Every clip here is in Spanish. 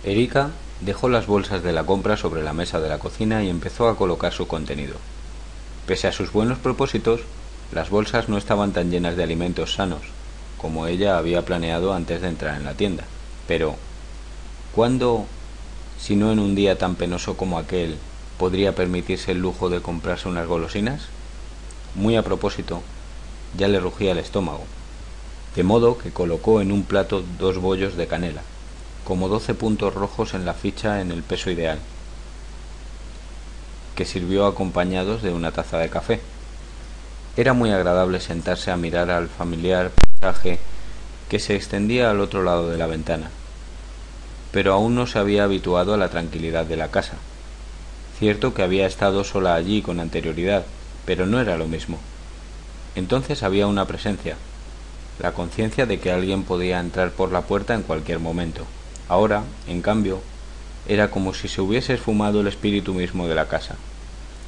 Erika dejó las bolsas de la compra sobre la mesa de la cocina y empezó a colocar su contenido. Pese a sus buenos propósitos, las bolsas no estaban tan llenas de alimentos sanos como ella había planeado antes de entrar en la tienda. Pero, ¿cuándo, si no en un día tan penoso como aquel, podría permitirse el lujo de comprarse unas golosinas? Muy a propósito, ya le rugía el estómago, de modo que colocó en un plato 2 bollos de canela, como 12 puntos rojos en la ficha en el peso ideal, que sirvió acompañados de una taza de café. Era muy agradable sentarse a mirar al familiar paisaje que se extendía al otro lado de la ventana, pero aún no se había habituado a la tranquilidad de la casa. Cierto que había estado sola allí con anterioridad, pero no era lo mismo. Entonces había una presencia, la conciencia de que alguien podía entrar por la puerta en cualquier momento. Ahora, en cambio, era como si se hubiese esfumado el espíritu mismo de la casa.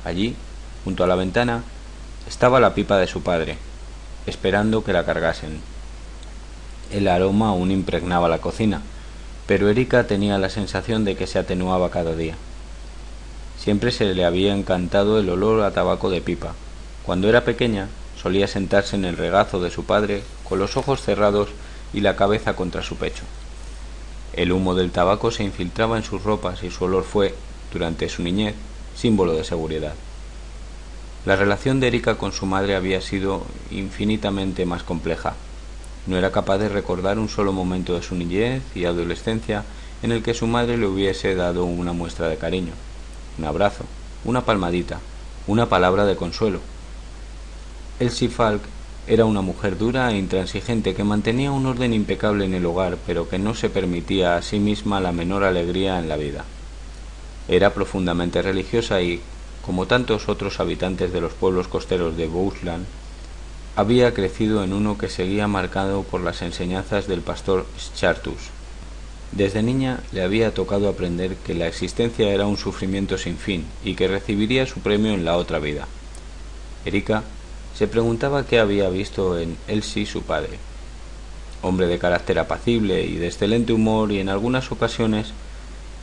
Allí, junto a la ventana, estaba la pipa de su padre, esperando que la cargasen. El aroma aún impregnaba la cocina, pero Erika tenía la sensación de que se atenuaba cada día. Siempre se le había encantado el olor a tabaco de pipa. Cuando era pequeña, solía sentarse en el regazo de su padre, con los ojos cerrados y la cabeza contra su pecho. El humo del tabaco se infiltraba en sus ropas y su olor fue, durante su niñez, símbolo de seguridad. La relación de Erika con su madre había sido infinitamente más compleja. No era capaz de recordar un solo momento de su niñez y adolescencia en el que su madre le hubiese dado una muestra de cariño, un abrazo, una palmadita, una palabra de consuelo. Elsie Falk era una mujer dura e intransigente que mantenía un orden impecable en el hogar, pero que no se permitía a sí misma la menor alegría en la vida. Era profundamente religiosa y, como tantos otros habitantes de los pueblos costeros de Bouchland, había crecido en uno que seguía marcado por las enseñanzas del pastor Chartus. Desde niña le había tocado aprender que la existencia era un sufrimiento sin fin y que recibiría su premio en la otra vida. Erika se preguntaba qué había visto en Elsie su padre. Hombre de carácter apacible y de excelente humor, y en algunas ocasiones,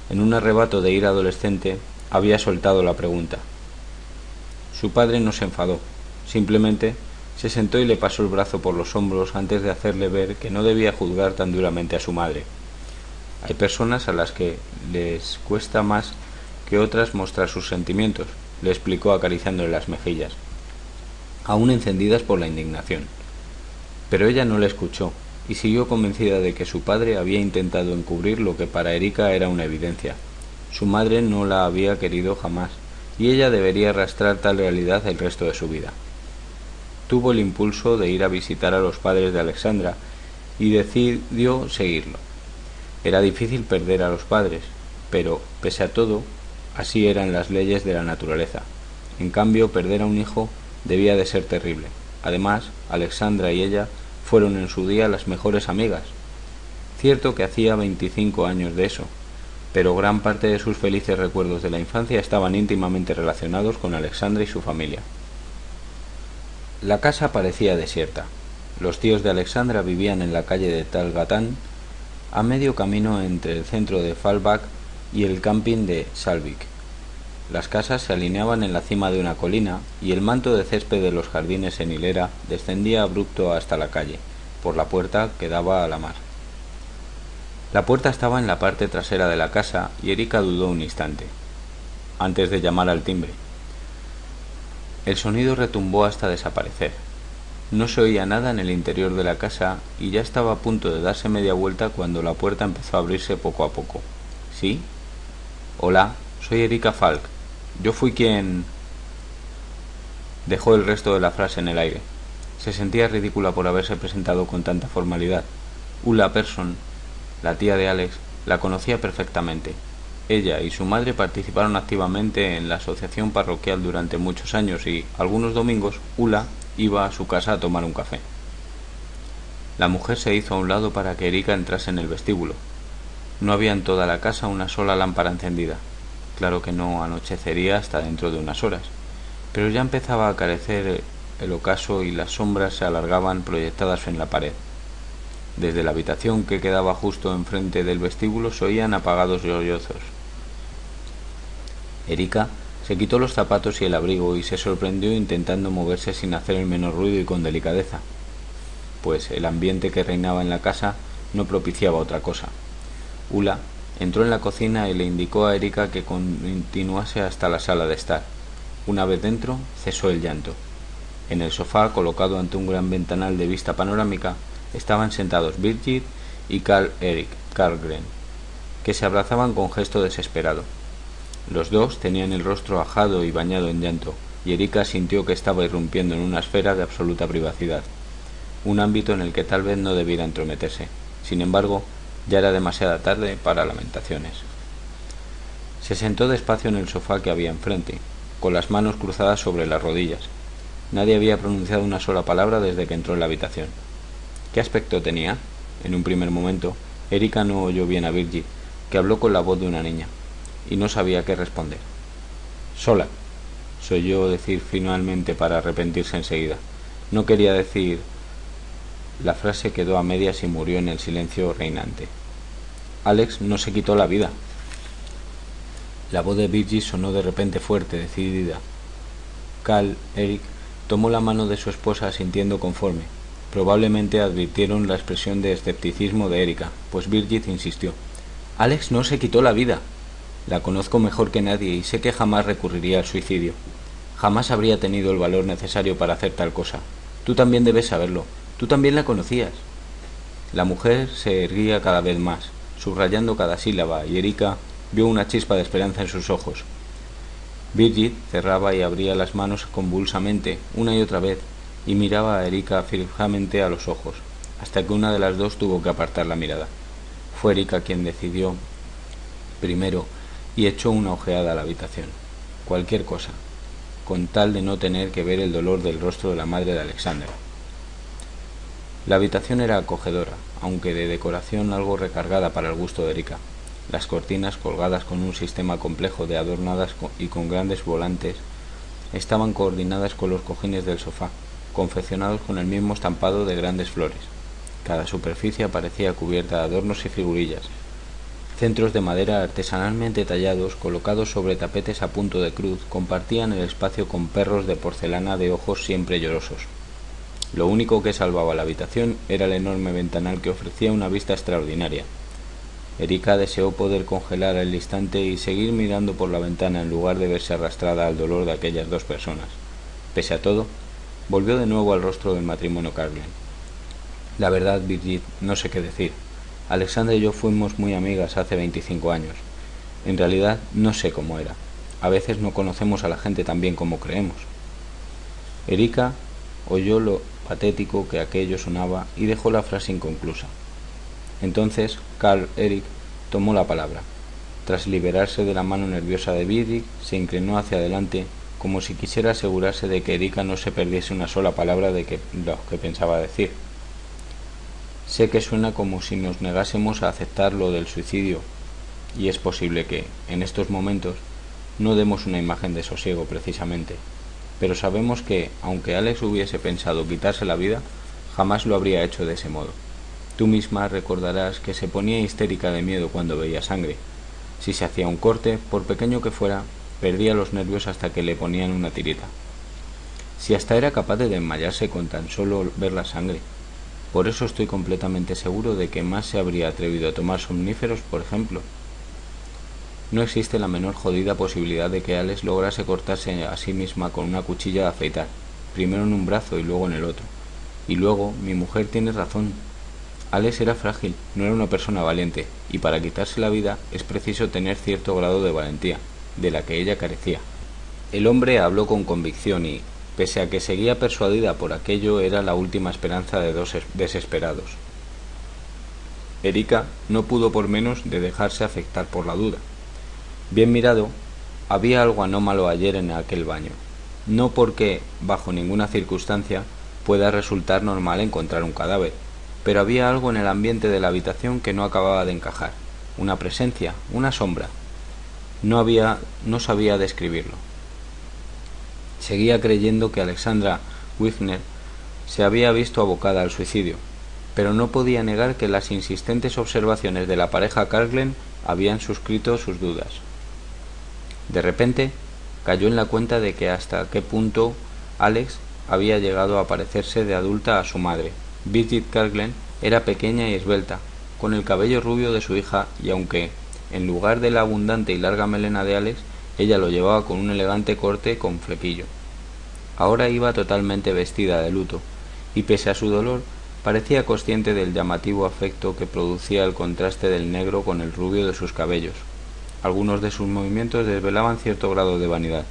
en un arrebato de ira adolescente, había soltado la pregunta. Su padre no se enfadó, simplemente se sentó y le pasó el brazo por los hombros antes de hacerle ver que no debía juzgar tan duramente a su madre. Hay personas a las que les cuesta más que otras mostrar sus sentimientos, le explicó acariciándole las mejillas, aún encendidas por la indignación. Pero ella no le escuchó y siguió convencida de que su padre había intentado encubrir lo que para Erika era una evidencia. Su madre no la había querido jamás, y ella debería arrastrar tal realidad el resto de su vida. Tuvo el impulso de ir a visitar a los padres de Alexandra y decidió seguirlo. Era difícil perder a los padres, pero, pese a todo, así eran las leyes de la naturaleza. En cambio, perder a un hijo debía de ser terrible. Además, Alexandra y ella fueron en su día las mejores amigas. Cierto que hacía 25 años de eso, pero gran parte de sus felices recuerdos de la infancia estaban íntimamente relacionados con Alexandra y su familia. La casa parecía desierta. Los tíos de Alexandra vivían en la calle de Talgatán, a medio camino entre el centro de Fallback y el camping de Salvik. Las casas se alineaban en la cima de una colina y el manto de césped de los jardines en hilera descendía abrupto hasta la calle, por la puerta que daba a la mar. La puerta estaba en la parte trasera de la casa y Erika dudó un instante, antes de llamar al timbre. El sonido retumbó hasta desaparecer. No se oía nada en el interior de la casa y ya estaba a punto de darse media vuelta cuando la puerta empezó a abrirse poco a poco. ¿Sí? Hola, soy Erika Falk. Yo fui quien... Dejó el resto de la frase en el aire. Se sentía ridícula por haberse presentado con tanta formalidad. Ulla Persson, la tía de Alex, la conocía perfectamente. Ella y su madre participaron activamente en la asociación parroquial durante muchos años y, algunos domingos, Ulla iba a su casa a tomar un café. La mujer se hizo a un lado para que Erika entrase en el vestíbulo. No había en toda la casa una sola lámpara encendida. Claro que no anochecería hasta dentro de unas horas, pero ya empezaba a carecer el ocaso y las sombras se alargaban proyectadas en la pared. Desde la habitación que quedaba justo enfrente del vestíbulo se oían apagados sollozos. Erika se quitó los zapatos y el abrigo y se sorprendió intentando moverse sin hacer el menor ruido y con delicadeza, pues el ambiente que reinaba en la casa no propiciaba otra cosa. Ulla entró en la cocina y le indicó a Erika que continuase hasta la sala de estar. Una vez dentro, cesó el llanto. En el sofá, colocado ante un gran ventanal de vista panorámica, estaban sentados Birgit y Karl Erik Karlgren, que se abrazaban con gesto desesperado. Los dos tenían el rostro ajado y bañado en llanto, y Erika sintió que estaba irrumpiendo en una esfera de absoluta privacidad, un ámbito en el que tal vez no debiera entrometerse. Sin embargo, ya era demasiada tarde para lamentaciones. Se sentó despacio en el sofá que había enfrente, con las manos cruzadas sobre las rodillas. Nadie había pronunciado una sola palabra desde que entró en la habitación. ¿Qué aspecto tenía? En un primer momento, Erika no oyó bien a Birgit, que habló con la voz de una niña, y no sabía qué responder. «Sola», se oyó decir finalmente para arrepentirse enseguida. No quería decir... La frase quedó a medias y murió en el silencio reinante. «Alex no se quitó la vida». La voz de Birgit sonó de repente fuerte, decidida. Karl Erik tomó la mano de su esposa sintiendo conforme. Probablemente advirtieron la expresión de escepticismo de Erika, pues Birgit insistió. «Alex no se quitó la vida. La conozco mejor que nadie y sé que jamás recurriría al suicidio. Jamás habría tenido el valor necesario para hacer tal cosa. Tú también debes saberlo. Tú también la conocías». La mujer se erguía cada vez más, subrayando cada sílaba, y Erika vio una chispa de esperanza en sus ojos. Birgit cerraba y abría las manos convulsamente, una y otra vez, y miraba a Erika fijamente a los ojos, hasta que una de las dos tuvo que apartar la mirada. Fue Erika quien decidió primero y echó una ojeada a la habitación. Cualquier cosa, con tal de no tener que ver el dolor del rostro de la madre de Alexandra. La habitación era acogedora, aunque de decoración algo recargada para el gusto de Erika. Las cortinas, colgadas con un sistema complejo de adornadas y con grandes volantes, estaban coordinadas con los cojines del sofá, confeccionados con el mismo estampado de grandes flores. Cada superficie aparecía cubierta de adornos y figurillas. Centros de madera artesanalmente tallados, colocados sobre tapetes a punto de cruz, compartían el espacio con perros de porcelana de ojos siempre llorosos. Lo único que salvaba la habitación era el enorme ventanal que ofrecía una vista extraordinaria. Erika deseó poder congelar el instante y seguir mirando por la ventana en lugar de verse arrastrada al dolor de aquellas dos personas. Pese a todo, volvió de nuevo al rostro del matrimonio Karlgren. La verdad, Birgit, no sé qué decir. Alexandra y yo fuimos muy amigas hace 25 años. En realidad, no sé cómo era. A veces no conocemos a la gente tan bien como creemos. Erika oyó lo patético que aquello sonaba y dejó la frase inconclusa. Entonces Karl Erik tomó la palabra. Tras liberarse de la mano nerviosa de Birgit, se inclinó hacia adelante, como si quisiera asegurarse de que Erika no se perdiese una sola palabra de lo que pensaba decir. Sé que suena como si nos negásemos a aceptar lo del suicidio, y es posible que, en estos momentos, no demos una imagen de sosiego precisamente, pero sabemos que, aunque Alex hubiese pensado quitarse la vida, jamás lo habría hecho de ese modo. Tú misma recordarás que se ponía histérica de miedo cuando veía sangre. Si se hacía un corte, por pequeño que fuera, perdía los nervios hasta que le ponían una tirita. Si hasta era capaz de desmayarse con tan solo ver la sangre. Por eso estoy completamente seguro de que más se habría atrevido a tomar somníferos, por ejemplo. No existe la menor jodida posibilidad de que Alex lograse cortarse a sí misma con una cuchilla de afeitar, primero en un brazo y luego en el otro. Y luego, mi mujer tiene razón. Alex era frágil, no era una persona valiente, y para quitarse la vida es preciso tener cierto grado de valentía, de la que ella carecía. El hombre habló con convicción y, pese a que seguía persuadida por aquello, era la última esperanza de dos desesperados. Erika no pudo por menos de dejarse afectar por la duda. Bien mirado, había algo anómalo ayer en aquel baño. No porque, bajo ninguna circunstancia, pueda resultar normal encontrar un cadáver, pero había algo en el ambiente de la habitación que no acababa de encajar. Una presencia, una sombra. No sabía describirlo. Seguía creyendo que Alexandra Wigner se había visto abocada al suicidio, pero no podía negar que las insistentes observaciones de la pareja Karglen habían suscrito sus dudas. De repente, cayó en la cuenta de que hasta qué punto Alex había llegado a parecerse de adulta a su madre. Birgit Karglen era pequeña y esbelta, con el cabello rubio de su hija, y aunque, en lugar de la abundante y larga melena de Alex, ella lo llevaba con un elegante corte con flequillo. Ahora iba totalmente vestida de luto, y pese a su dolor, parecía consciente del llamativo afecto que producía el contraste del negro con el rubio de sus cabellos. Algunos de sus movimientos desvelaban cierto grado de vanidad.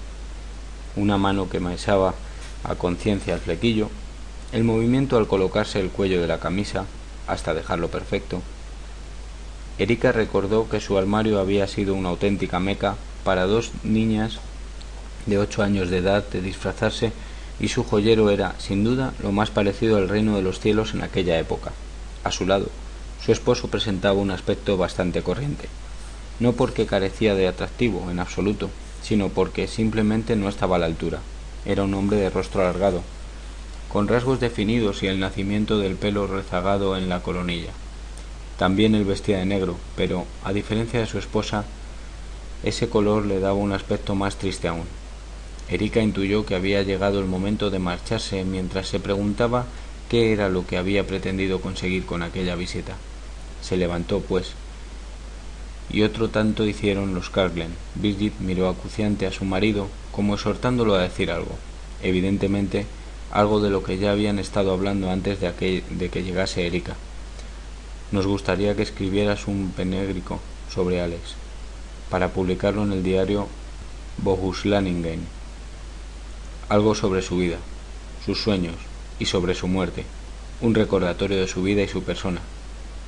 Una mano que mesaba a conciencia el flequillo, el movimiento al colocarse el cuello de la camisa, hasta dejarlo perfecto. Erika recordó que su armario había sido una auténtica meca para dos niñas de 8 años de edad de disfrazarse, y su joyero era, sin duda, lo más parecido al reino de los cielos en aquella época. A su lado, su esposo presentaba un aspecto bastante corriente, no porque carecía de atractivo en absoluto, sino porque simplemente no estaba a la altura. Era un hombre de rostro alargado, con rasgos definidos y el nacimiento del pelo rezagado en la coronilla. También él vestía de negro, pero, a diferencia de su esposa, ese color le daba un aspecto más triste aún. Erika intuyó que había llegado el momento de marcharse mientras se preguntaba qué era lo que había pretendido conseguir con aquella visita. Se levantó, pues, y otro tanto hicieron los Karglen. Birgit miró acuciante a su marido, como exhortándolo a decir algo. Evidentemente, algo de lo que ya habían estado hablando antes de que llegase Erika. Nos gustaría que escribieras un panegírico sobre Alex, para publicarlo en el diario Bohusláningen. Algo sobre su vida, sus sueños y sobre su muerte. Un recordatorio de su vida y su persona.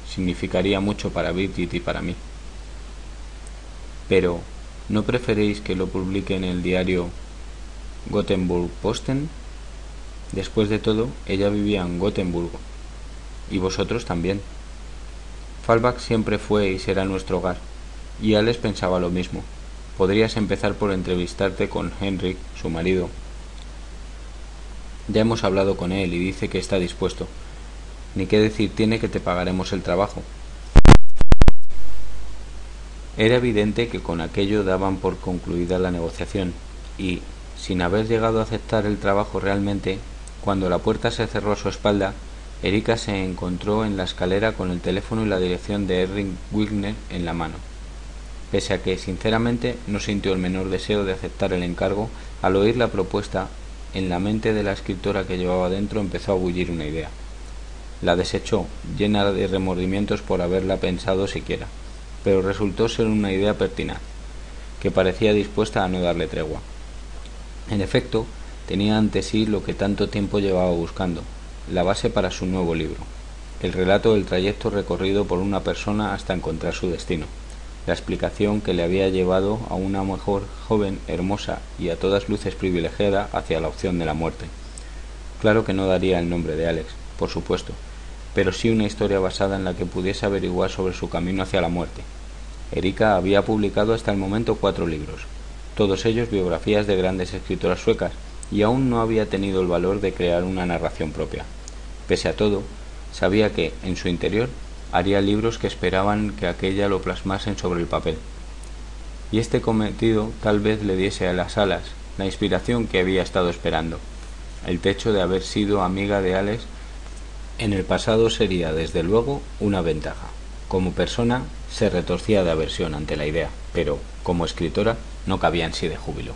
Significaría mucho para Birgit y para mí. Pero, ¿no preferéis que lo publique en el diario Gothenburg-Posten? Después de todo, ella vivía en Gotemburgo. Y vosotros también. Fallback siempre fue y será nuestro hogar. Y Alex pensaba lo mismo. Podrías empezar por entrevistarte con Henrik, su marido. Ya hemos hablado con él y dice que está dispuesto. Ni qué decir tiene que te pagaremos el trabajo. Era evidente que con aquello daban por concluida la negociación, y, sin haber llegado a aceptar el trabajo realmente, cuando la puerta se cerró a su espalda, Erika se encontró en la escalera con el teléfono y la dirección de Erling Wigner en la mano. Pese a que, sinceramente, no sintió el menor deseo de aceptar el encargo, al oír la propuesta, en la mente de la escritora que llevaba dentro empezó a bullir una idea. La desechó, llena de remordimientos por haberla pensado siquiera, pero resultó ser una idea pertinaz, que parecía dispuesta a no darle tregua. En efecto, tenía ante sí lo que tanto tiempo llevaba buscando, la base para su nuevo libro, el relato del trayecto recorrido por una persona hasta encontrar su destino, la explicación que le había llevado a una mejor joven, hermosa y a todas luces privilegiada hacia la opción de la muerte. Claro que no daría el nombre de Alex, por supuesto, pero sí una historia basada en la que pudiese averiguar sobre su camino hacia la muerte. Erika había publicado hasta el momento 4 libros, todos ellos biografías de grandes escritoras suecas, y aún no había tenido el valor de crear una narración propia. Pese a todo, sabía que, en su interior, haría libros que esperaban que aquella lo plasmasen sobre el papel. Y este cometido tal vez le diese a las alas, la inspiración que había estado esperando. El hecho de haber sido amiga de Alex en el pasado sería, desde luego, una ventaja. Como persona, se retorcía de aversión ante la idea, pero, como escritora, no cabía en sí de júbilo.